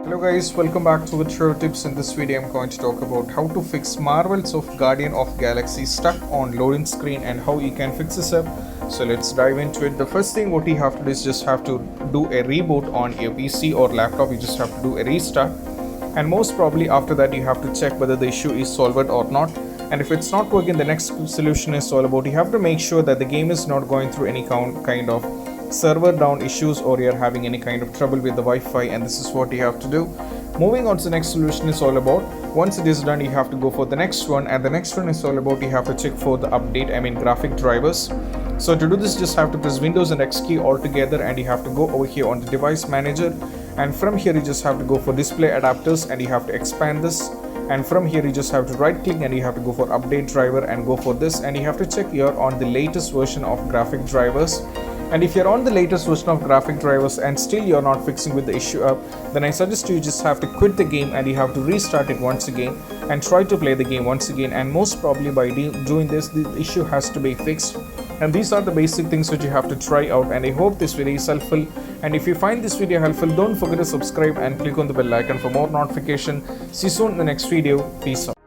Hello guys, welcome back to Virtual Tips. In this video I'm going to talk about how to fix Marvels of Guardian of Galaxy stuck on loading screen and how you can fix this up. So let's dive into it. The first thing what you have to do is just have to do a reboot on your PC or laptop. You just have to do a restart, and most probably after that you have to check whether the issue is solved or not. And if it's not working, the next solution is all about you have to make sure that the game is not going through any kind of server down issues or you're having any kind of trouble with the Wi-Fi, and this is what you have to do. Moving on to the next solution is all about, once it is done you have to go for the next one, and the next one is all about you have to check for the update, graphic drivers. So to do this, just have to press Windows and X key all together, and you have to go over here on the device manager, and from here you just have to go for display adapters and you have to expand this, and from here you just have to right click and you have to go for update driver and go for this, and you have to check you're on the latest version of graphic drivers. And if you're on the latest version of graphic drivers and still you're not fixing with the issue up, then I suggest you just have to quit the game and you have to restart it once again and try to play the game once again, and most probably by doing this the issue has to be fixed. And these are the basic things which you have to try out, and I hope this video is helpful. And if you find this video helpful, don't forget to subscribe and click on the bell icon for more notification. See you soon in the next video. Peace out.